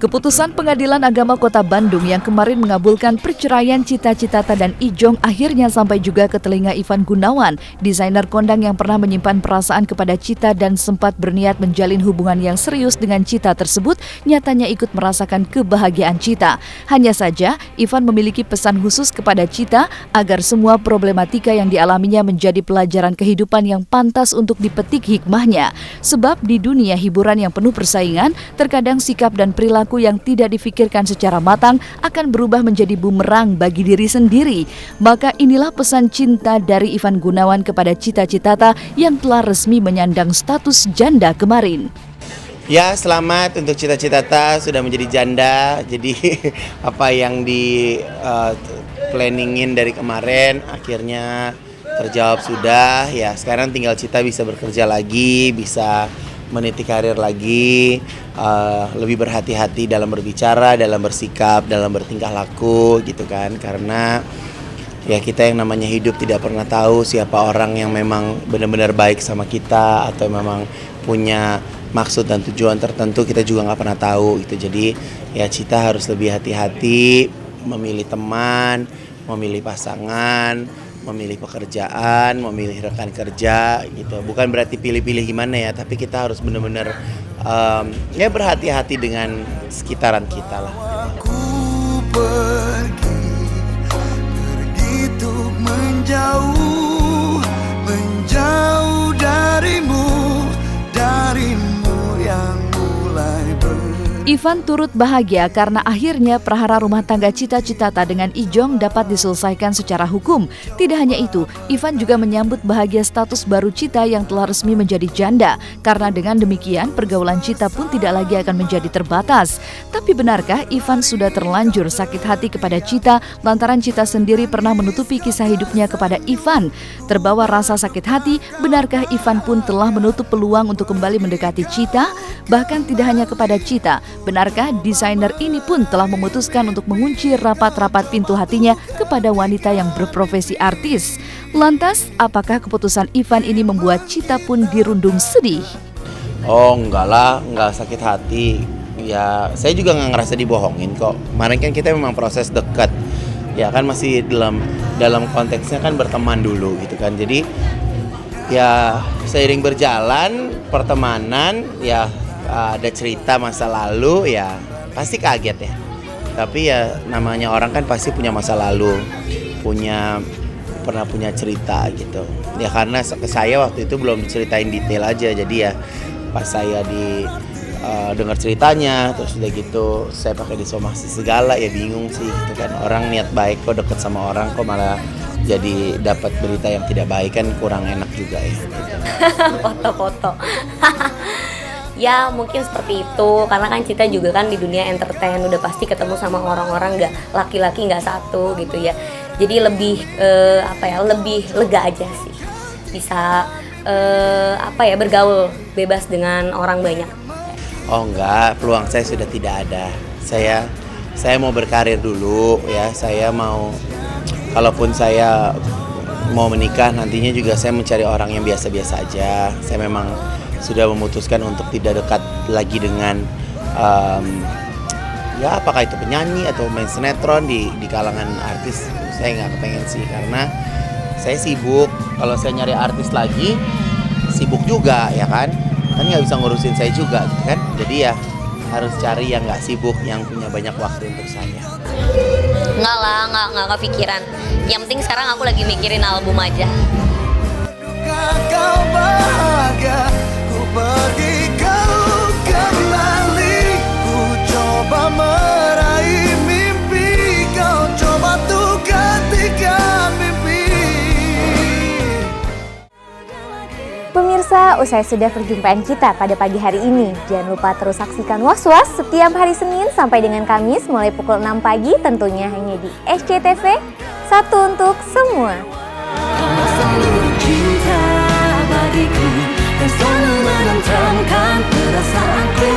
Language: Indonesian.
Keputusan Pengadilan Agama Kota Bandung yang kemarin mengabulkan perceraian Cita Citata dan Ijong akhirnya sampai juga ke telinga Ivan Gunawan, desainer kondang yang pernah menyimpan perasaan kepada Cita dan sempat berniat menjalin hubungan yang serius dengan Cita tersebut, nyatanya ikut merasakan kebahagiaan Cita. Hanya saja, Ivan memiliki pesan khusus kepada Cita agar semua problematika yang dialaminya menjadi pelajaran kehidupan yang pantas untuk dipetik hikmahnya. Sebab di dunia hiburan yang penuh persaingan, terkadang sikap dan perilaku yang tidak difikirkan secara matang akan berubah menjadi bumerang bagi diri sendiri. Maka inilah pesan cinta dari Ivan Gunawan kepada Cita Citata yang telah resmi menyandang status janda kemarin. Ya, selamat untuk Cita Citata sudah menjadi janda. Jadi apa yang di planningin dari kemarin akhirnya terjawab sudah. Ya, sekarang tinggal Cita bisa bekerja lagi, bisa meniti karir lagi, lebih berhati-hati dalam berbicara, dalam bersikap, dalam bertingkah laku gitu kan. Karena ya kita yang namanya hidup tidak pernah tahu siapa orang yang memang benar-benar baik sama kita atau memang punya maksud dan tujuan tertentu, kita juga nggak pernah tahu gitu. Jadi ya Cita harus lebih hati-hati memilih teman, memilih pasangan, memilih pekerjaan, memilih rekan kerja gitu. Bukan berarti pilih-pilih gimana ya, tapi kita harus benar-benar ya berhati-hati dengan sekitaran kita lah. Aku pergi untuk menjauh darimu yang mulai Ivan turut bahagia karena akhirnya prahara rumah tangga Cita Citata dengan Ijong dapat diselesaikan secara hukum. Tidak hanya itu, Ivan juga menyambut bahagia status baru Cita yang telah resmi menjadi janda. Karena dengan demikian, pergaulan Cita pun tidak lagi akan menjadi terbatas. Tapi benarkah Ivan sudah terlanjur sakit hati kepada Cita lantaran Cita sendiri pernah menutupi kisah hidupnya kepada Ivan? Terbawa rasa sakit hati, benarkah Ivan pun telah menutup peluang untuk kembali mendekati Cita? Bahkan tidak hanya kepada Cita, benarkah desainer ini pun telah memutuskan untuk mengunci rapat-rapat pintu hatinya kepada wanita yang berprofesi artis? Lantas, apakah keputusan Ivan ini membuat Cita pun dirundung sedih? Oh enggak lah, enggak sakit hati. Ya saya juga nggak ngerasa dibohongin kok. Kemarin kan kita memang proses dekat. Ya kan masih dalam konteksnya kan berteman dulu gitu kan. Jadi ya seiring berjalan pertemanan ya ada cerita masa lalu ya pasti kaget ya. Tapi ya namanya orang kan pasti punya masa lalu, pernah punya cerita gitu. Ya karena ke saya waktu itu belum diceritain detail aja. Jadi ya pas saya dengar ceritanya terus udah gitu saya pakai disomasi segala ya bingung sih gitu kan. Orang niat baik kok deket sama orang kok malah jadi dapat berita yang tidak baik kan kurang enak juga ya. Foto-foto. Ya mungkin seperti itu karena kan Cita juga kan di dunia entertain udah pasti ketemu sama orang-orang nggak laki-laki nggak satu gitu ya. Jadi lebih lebih lega aja sih bisa bergaul bebas dengan orang banyak. Oh enggak, peluang saya sudah tidak ada. Saya mau berkarir dulu ya. Saya mau kalaupun saya mau menikah nantinya juga saya mencari orang yang biasa-biasa aja. Saya memang sudah memutuskan untuk tidak dekat lagi dengan ya apakah itu penyanyi atau main sinetron di kalangan artis. Saya nggak kepengen sih karena saya sibuk. Kalau saya nyari artis lagi sibuk juga ya kan nggak bisa ngurusin saya juga gitu kan. Jadi ya harus cari yang nggak sibuk, yang punya banyak waktu untuk saya. Nggak lah, nggak kepikiran. Yang penting sekarang aku lagi mikirin album aja. Kau bahagia, ku pergi kau kembali, ku coba meraih mimpi, kau coba tuh ketika mimpi. Pemirsa, usai sudah perjumpaan kita pada pagi hari ini. Jangan lupa terus saksikan Was-Was setiap hari Senin sampai dengan Kamis mulai pukul 6 pagi tentunya hanya di SCTV, satu untuk semua. Cinta bagiku, yang selalu menenangkan perasaanku.